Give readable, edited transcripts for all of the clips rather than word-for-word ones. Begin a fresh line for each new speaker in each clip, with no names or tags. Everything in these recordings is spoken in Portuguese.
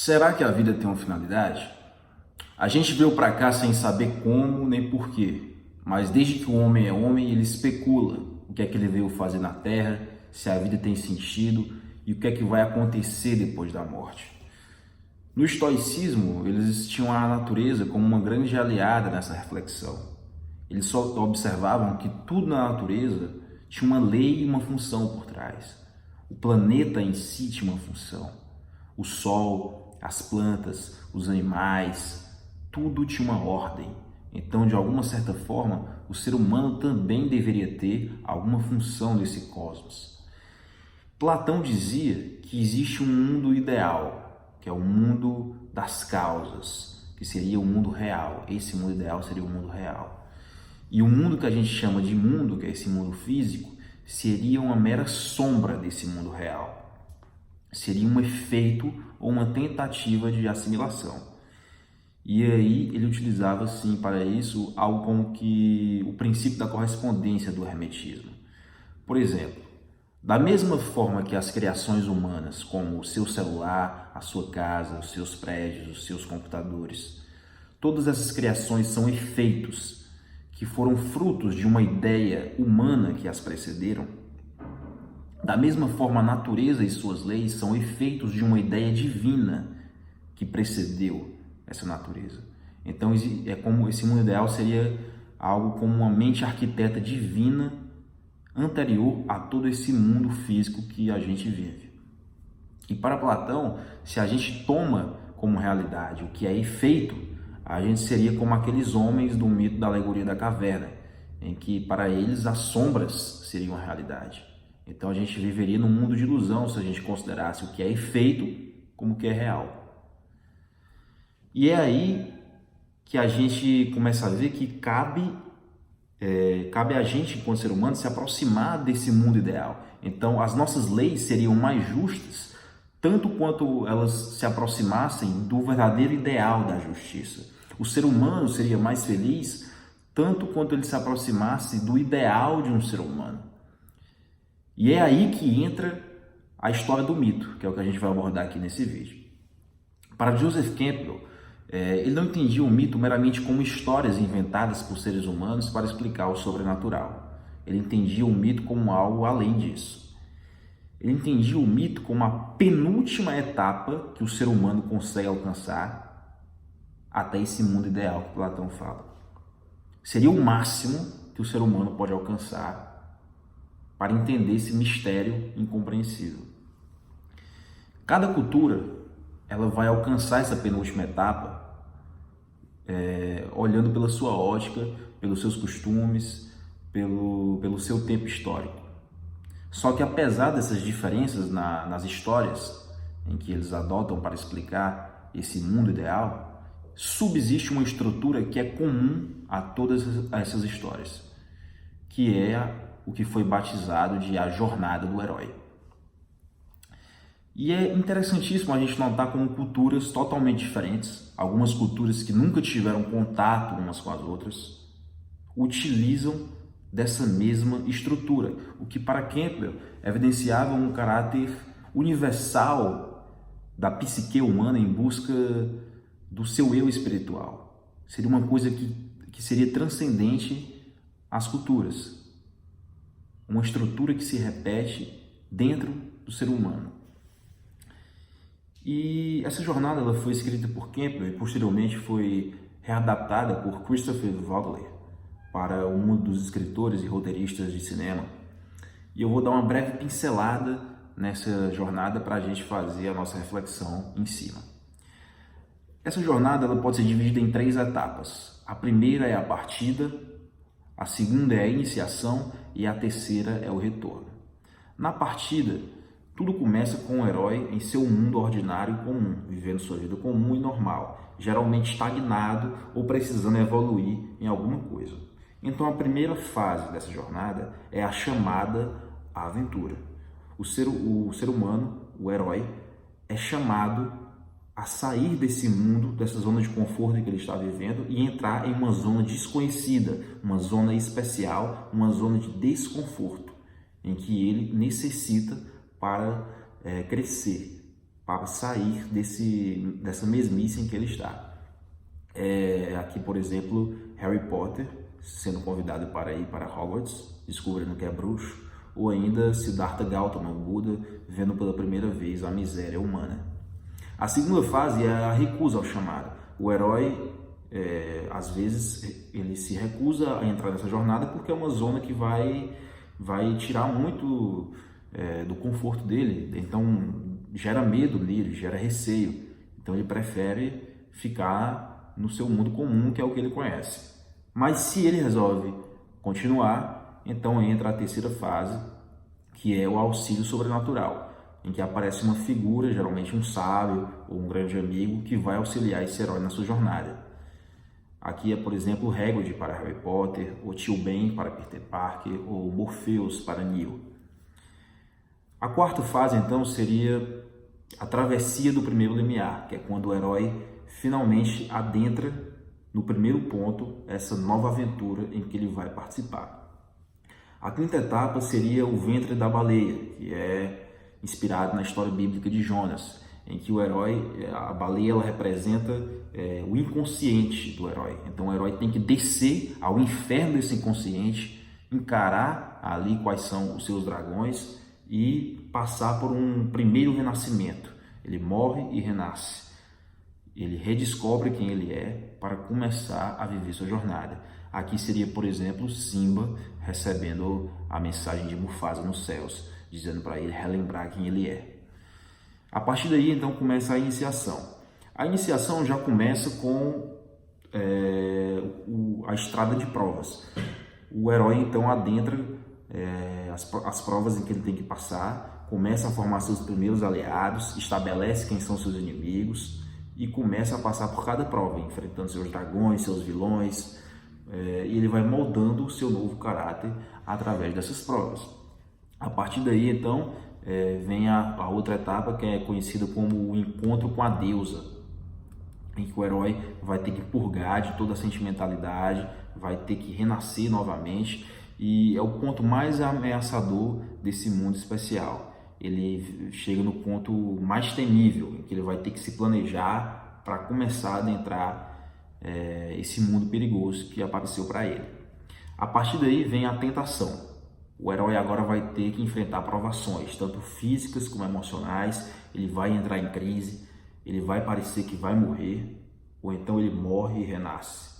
Será que a vida tem uma finalidade? A gente veio para cá sem saber como nem porquê, mas desde que o homem é homem, ele especula o que é que ele veio fazer na Terra, se a vida tem sentido e o que é que vai acontecer depois da morte. No estoicismo, eles tinham a natureza como uma grande aliada nessa reflexão. Eles só observavam que tudo na natureza tinha uma lei e uma função por trás. O planeta em si tinha uma função. O sol, as plantas, os animais, tudo tinha uma ordem. Então, de alguma certa forma, o ser humano também deveria ter alguma função nesse cosmos. Platão dizia que existe um mundo ideal, que é o mundo das causas, que seria o mundo real. Esse mundo ideal seria o mundo real. E o mundo que a gente chama de mundo, que é esse mundo físico, seria uma mera sombra desse mundo real. Seria um efeito ou uma tentativa de assimilação. E aí ele utilizava, assim, para isso, algo como que o princípio da correspondência do hermetismo. Por exemplo, da mesma forma que as criações humanas, como o seu celular, a sua casa, os seus prédios, os seus computadores, todas essas criações são efeitos que foram frutos de uma ideia humana que as precederam. Da mesma forma, a natureza e suas leis são efeitos de uma ideia divina que precedeu essa natureza. Então, é como esse mundo ideal seria algo como uma mente arquiteta divina anterior a todo esse mundo físico que a gente vive. E para Platão, se a gente toma como realidade o que é efeito, a gente seria como aqueles homens do mito da alegoria da caverna, em que para eles as sombras seriam a realidade. Então a gente viveria num mundo de ilusão se a gente considerasse o que é efeito como o que é real. E é aí que a gente começa a ver que cabe a gente, enquanto ser humano, se aproximar desse mundo ideal. Então as nossas leis seriam mais justas, tanto quanto elas se aproximassem do verdadeiro ideal da justiça. O ser humano seria mais feliz, tanto quanto ele se aproximasse do ideal de um ser humano. E é aí que entra a história do mito, que é o que a gente vai abordar aqui nesse vídeo. Para Joseph Campbell, ele não entendia o mito meramente como histórias inventadas por seres humanos para explicar o sobrenatural. Ele entendia o mito como algo além disso. Ele entendia o mito como a penúltima etapa que o ser humano consegue alcançar até esse mundo ideal que Platão fala. Seria o máximo que o ser humano pode alcançar para entender esse mistério incompreensível. Cada cultura ela vai alcançar essa penúltima etapa olhando pela sua ótica, pelos seus costumes, pelo seu tempo histórico. Só que apesar dessas diferenças nas histórias em que eles adotam para explicar esse mundo ideal, subsiste uma estrutura que é comum a todas essas histórias, que é o que foi batizado de a jornada do herói. E é interessantíssimo a gente notar como culturas totalmente diferentes, algumas culturas que nunca tiveram contato umas com as outras, utilizam dessa mesma estrutura, o que para Campbell evidenciava um caráter universal da psique humana em busca do seu eu espiritual. Seria uma coisa que seria transcendente às culturas, uma estrutura que se repete dentro do ser humano. E essa jornada ela foi escrita por Campbell e posteriormente foi readaptada por Christopher Vogler para um dos escritores e roteiristas de cinema. E eu vou dar uma breve pincelada nessa jornada para a gente fazer a nossa reflexão em cima. Essa jornada ela pode ser dividida em 3 etapas. A primeira é a partida, a segunda é a iniciação e a terceira é o retorno. Na partida, tudo começa com o herói em seu mundo ordinário e comum, vivendo sua vida comum e normal, geralmente estagnado ou precisando evoluir em alguma coisa. Então a primeira fase dessa jornada é a chamada à aventura. O ser humano, o herói, é chamado a sair desse mundo, dessa zona de conforto que ele está vivendo e entrar em uma zona desconhecida, uma zona especial, uma zona de desconforto, em que ele necessita para crescer. para sair dessa mesmice em que ele está. Aqui, por exemplo, Harry Potter sendo convidado para ir para Hogwarts, descobrindo que é bruxo, ou ainda Siddhartha Gautama, o Buda, vendo pela primeira vez a miséria humana. A segunda fase é a recusa ao chamado. O herói, às vezes, ele se recusa a entrar nessa jornada porque é uma zona que vai tirar muito do conforto dele, então gera medo nele, gera receio. Então ele prefere ficar no seu mundo comum, que é o que ele conhece. Mas se ele resolve continuar, então entra a terceira fase, que é o auxílio sobrenatural, em que aparece uma figura, geralmente um sábio ou um grande amigo, que vai auxiliar esse herói na sua jornada. Aqui é, por exemplo, Hagrid para Harry Potter, ou Tio Ben para Peter Parker, ou Morpheus para Neo. A quarta fase, então, seria a travessia do primeiro limiar, que é quando o herói finalmente adentra no primeiro ponto essa nova aventura em que ele vai participar. A quinta etapa seria o ventre da baleia, que é inspirado na história bíblica de Jonas, em que o herói, a baleia, ela representa o inconsciente do herói. Então o herói tem que descer ao inferno desse inconsciente, encarar ali quais são os seus dragões e passar por um primeiro renascimento. Ele morre e renasce. Ele redescobre quem ele é para começar a viver sua jornada. Aqui seria, por exemplo, Simba recebendo a mensagem de Mufasa nos céus, dizendo para ele relembrar quem ele é. A partir daí, então, começa a iniciação. A iniciação já começa com a estrada de provas. O herói, então, adentra as provas em que ele tem que passar, começa a formar seus primeiros aliados, estabelece quem são seus inimigos, e começa a passar por cada prova, enfrentando seus dragões, seus vilões, e ele vai moldando o seu novo caráter através dessas provas. A partir daí, então, vem a outra etapa, que é conhecida como o encontro com a deusa, em que o herói vai ter que purgar de toda a sentimentalidade, vai ter que renascer novamente, e é o ponto mais ameaçador desse mundo especial. Ele chega no ponto mais temível, em que ele vai ter que se planejar para começar a adentrar esse mundo perigoso que apareceu para ele. A partir daí vem a tentação. O herói agora vai ter que enfrentar provações, tanto físicas como emocionais. Ele vai entrar em crise, ele vai parecer que vai morrer, ou então ele morre e renasce.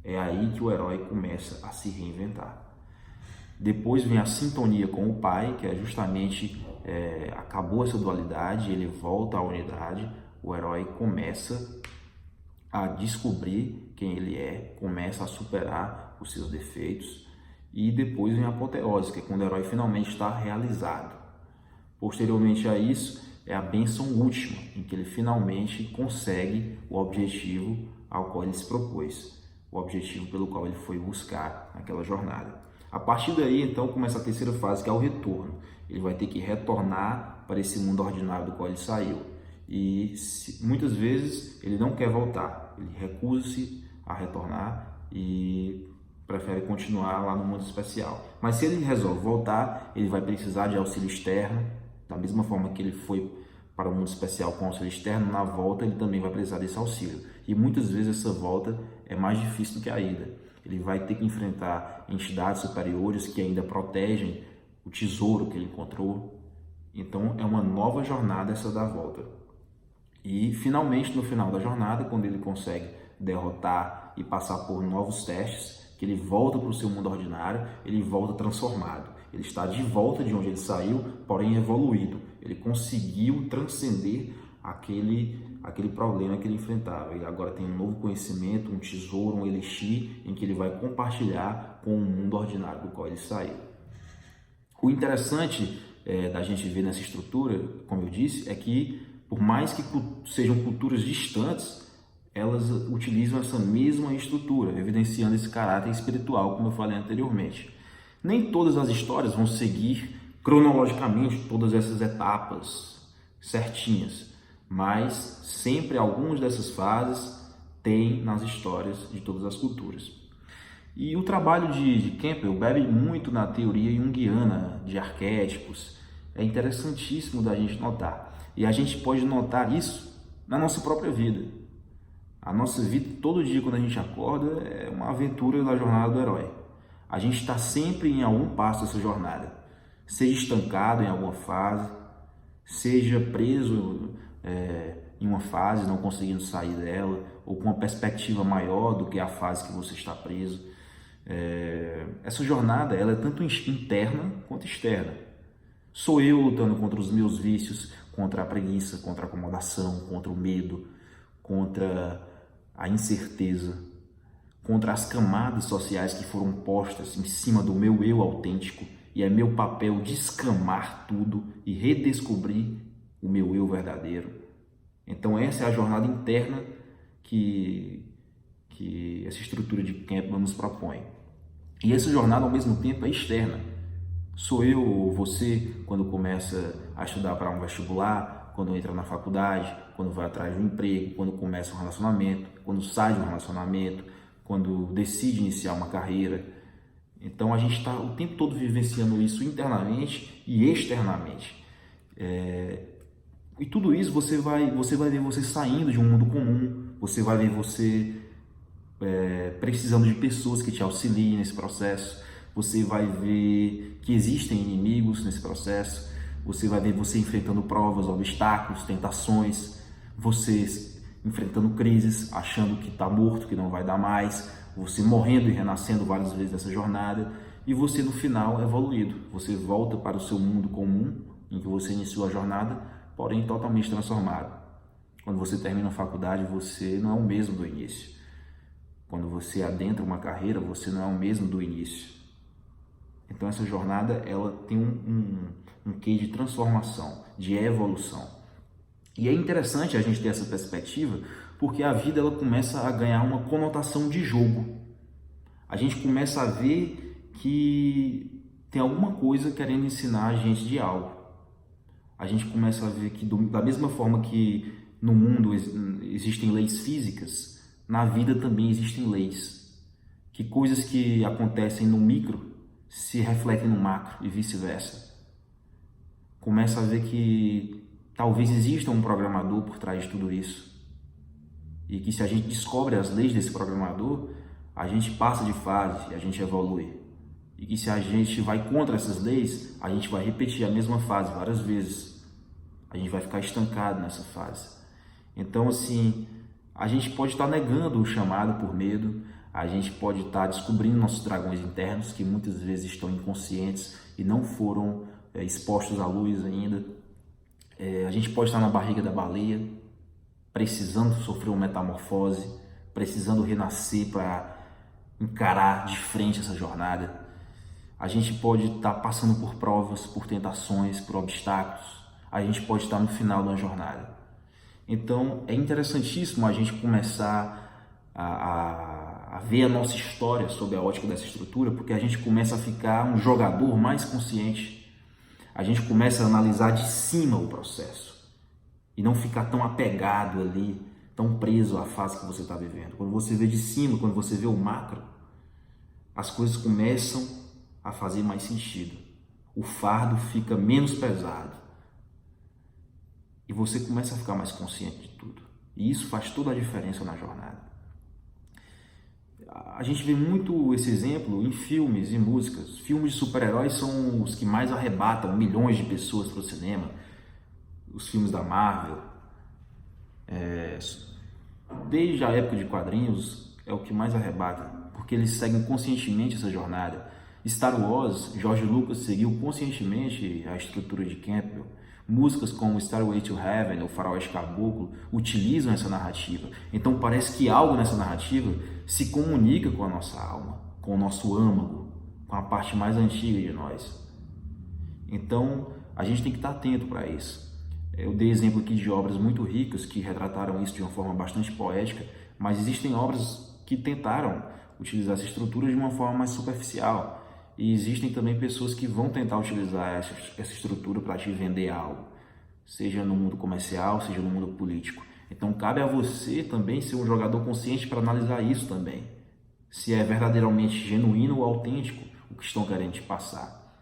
É aí que o herói começa a se reinventar. Depois vem a sintonia com o pai, que é justamente acabou essa dualidade, ele volta à unidade, o herói começa a descobrir quem ele é, começa a superar os seus defeitos, e depois vem a apoteose, que é quando o herói finalmente está realizado. Posteriormente a isso, é a bênção última, em que ele finalmente consegue o objetivo ao qual ele se propôs, o objetivo pelo qual ele foi buscar naquela jornada. A partir daí, então, começa a terceira fase, que é o retorno. Ele vai ter que retornar para esse mundo ordinário do qual ele saiu. E muitas vezes ele não quer voltar, ele recusa-se a retornar e prefere continuar lá no mundo especial. Mas se ele resolve voltar, ele vai precisar de auxílio externo, da mesma forma que ele foi para o mundo especial com auxílio externo, na volta ele também vai precisar desse auxílio. E muitas vezes essa volta é mais difícil do que a ida. Ele vai ter que enfrentar entidades superiores que ainda protegem o tesouro que ele encontrou. Então é uma nova jornada essa da volta. E finalmente, no final da jornada, quando ele consegue derrotar e passar por novos testes, que ele volta para o seu mundo ordinário, ele volta transformado. Ele está de volta de onde ele saiu, porém evoluído. Ele conseguiu transcender aquele problema que ele enfrentava. Ele agora tem um novo conhecimento, um tesouro, um elixir, em que ele vai compartilhar com o mundo ordinário do qual ele saiu. O interessante da gente ver nessa estrutura, como eu disse, é que por mais que sejam culturas distantes, elas utilizam essa mesma estrutura, evidenciando esse caráter espiritual, como eu falei anteriormente. Nem todas as histórias vão seguir cronologicamente todas essas etapas certinhas, mas sempre algumas dessas fases tem nas histórias de todas as culturas. E o trabalho de Campbell bebe muito na teoria junguiana de arquétipos, é interessantíssimo da gente notar. E a gente pode notar isso na nossa própria vida. A nossa vida, todo dia quando a gente acorda, é uma aventura da jornada do herói. A gente está sempre em algum passo dessa jornada. Seja estancado em alguma fase, seja preso em uma fase, não conseguindo sair dela, ou com uma perspectiva maior do que a fase que você está preso. Essa jornada ela é tanto interna quanto externa. Sou eu lutando contra os meus vícios, contra a preguiça, contra a acomodação, contra o medo, contra a incerteza, contra as camadas sociais que foram postas em cima do meu eu autêntico, e é meu papel descamar tudo e redescobrir o meu eu verdadeiro. Então essa é a jornada interna que essa estrutura de Campbell nos propõe. E essa jornada ao mesmo tempo é externa. Sou eu ou você quando começa a estudar para um vestibular, quando entra na faculdade, quando vai atrás de um emprego, quando começa um relacionamento, quando sai de um relacionamento, quando decide iniciar uma carreira. Então a gente está o tempo todo vivenciando isso internamente e externamente. E tudo isso você vai ver você saindo de um mundo comum, você vai ver você precisando de pessoas que te auxiliem nesse processo, você vai ver que existem inimigos nesse processo, você vai ver você enfrentando provas, obstáculos, tentações, você enfrentando crises, achando que está morto, que não vai dar mais, você morrendo e renascendo várias vezes nessa jornada, e você no final evoluído, você volta para o seu mundo comum em que você iniciou a jornada, porém totalmente transformado. Quando você termina a faculdade, você não é o mesmo do início. Quando você adentra uma carreira, você não é o mesmo do início. Então essa jornada ela tem um quê de transformação, de evolução. E é interessante a gente ter essa perspectiva, porque a vida ela começa a ganhar uma conotação de jogo. A gente começa a ver que tem alguma coisa querendo ensinar a gente de algo. A gente começa a ver que da mesma forma que no mundo existem leis físicas, na vida também existem leis. Que coisas que acontecem no micro se refletem no macro e vice-versa. Começa a ver que talvez exista um programador por trás de tudo isso. E que se a gente descobre as leis desse programador, a gente passa de fase e a gente evolui. E que se a gente vai contra essas leis, a gente vai repetir a mesma fase várias vezes. A gente vai ficar estancado nessa fase. Então, assim, a gente pode estar negando o chamado por medo, a gente pode estar descobrindo nossos dragões internos, que muitas vezes estão inconscientes e não foram expostos à luz ainda. A gente pode estar na barriga da baleia, precisando sofrer uma metamorfose, precisando renascer para encarar de frente essa jornada. A gente pode estar passando por provas, por tentações, por obstáculos. A gente pode estar no final da jornada. Então é interessantíssimo a gente começar a ver a nossa história sob a ótica dessa estrutura, porque a gente começa a ficar um jogador mais consciente. A gente começa a analisar de cima o processo e não ficar tão apegado ali, tão preso à fase que você está vivendo. Quando você vê de cima, quando você vê o macro, as coisas começam a fazer mais sentido. O fardo fica menos pesado. E você começa a ficar mais consciente de tudo. E isso faz toda a diferença na jornada. A gente vê muito esse exemplo em filmes e músicas. Filmes de super-heróis são os que mais arrebatam milhões de pessoas para o cinema. Os filmes da Marvel. Desde a época de quadrinhos, é o que mais arrebata. Porque eles seguem conscientemente essa jornada. Star Wars, George Lucas seguiu conscientemente a estrutura de Campbell. Músicas como Stairway to Heaven ou Faroeste Caboclo utilizam essa narrativa. Então parece que algo nessa narrativa se comunica com a nossa alma, com o nosso âmago, com a parte mais antiga de nós. Então a gente tem que estar atento para isso. Eu dei exemplo aqui de obras muito ricas que retrataram isso de uma forma bastante poética, mas existem obras que tentaram utilizar essa estrutura de uma forma mais superficial. E existem também pessoas que vão tentar utilizar essa estrutura para te vender algo, seja no mundo comercial, seja no mundo político. Então cabe a você também ser um jogador consciente para analisar isso também, se é verdadeiramente genuíno ou autêntico o que estão querendo te passar.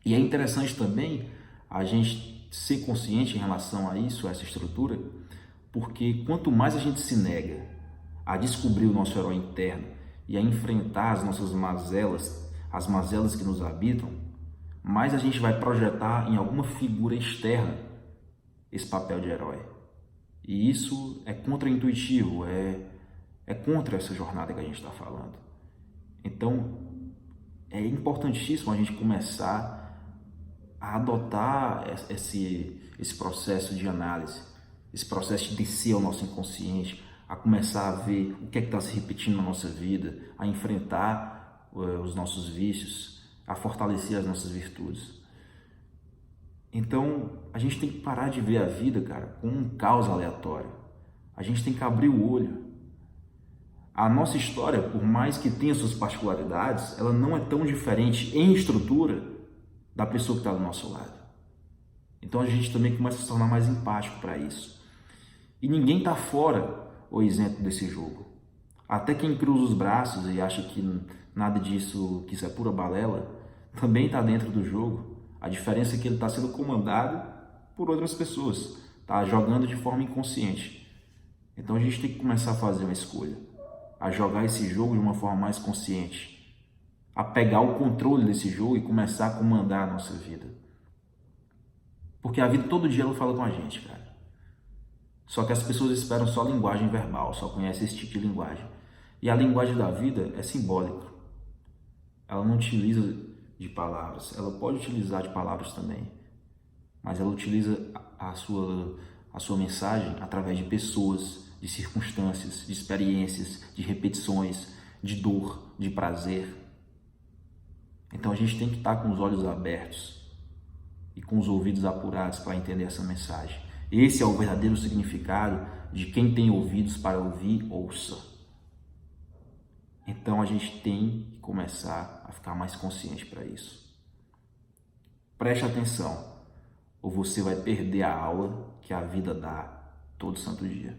E é interessante também a gente ser consciente em relação a isso, a essa estrutura, porque quanto mais a gente se nega a descobrir o nosso herói interno e a enfrentar as nossas mazelas, as mazelas que nos habitam, mais a gente vai projetar em alguma figura externa esse papel de herói. E isso é contraintuitivo, é contra essa jornada que a gente está falando. Então, é importantíssimo a gente começar a adotar esse processo de análise, esse processo de descer ao nosso inconsciente, a começar a ver o que é que está se repetindo na nossa vida, a enfrentar os nossos vícios, a fortalecer as nossas virtudes. Então, a gente tem que parar de ver a vida, cara, como um caos aleatório. A gente tem que abrir o olho. A nossa história, por mais que tenha suas particularidades, ela não é tão diferente em estrutura da pessoa que está do nosso lado. Então a gente também começa a se tornar mais empático para isso. E ninguém está fora ou isento desse jogo. Até quem cruza os braços e acha que nada disso, que isso é pura balela, também está dentro do jogo. A diferença é que ele está sendo comandado por outras pessoas, está jogando de forma inconsciente. Então a gente tem que começar a fazer uma escolha, a jogar esse jogo de uma forma mais consciente, a pegar o controle desse jogo e começar a comandar a nossa vida. Porque a vida todo dia ela fala com a gente, cara. Só que as pessoas esperam só linguagem verbal, só conhecem esse tipo de linguagem. E a linguagem da vida é simbólica. Ela não utiliza de palavras, ela pode utilizar de palavras também, mas ela utiliza a sua mensagem através de pessoas, de circunstâncias, de experiências, de repetições, de dor, de prazer. Então a gente tem que estar com os olhos abertos e com os ouvidos apurados para entender essa mensagem. Esse é o verdadeiro significado de quem tem ouvidos para ouvir, ouça. Então a gente tem que começar a ficar mais consciente para isso. Preste atenção, ou você vai perder a aula que a vida dá todo santo dia.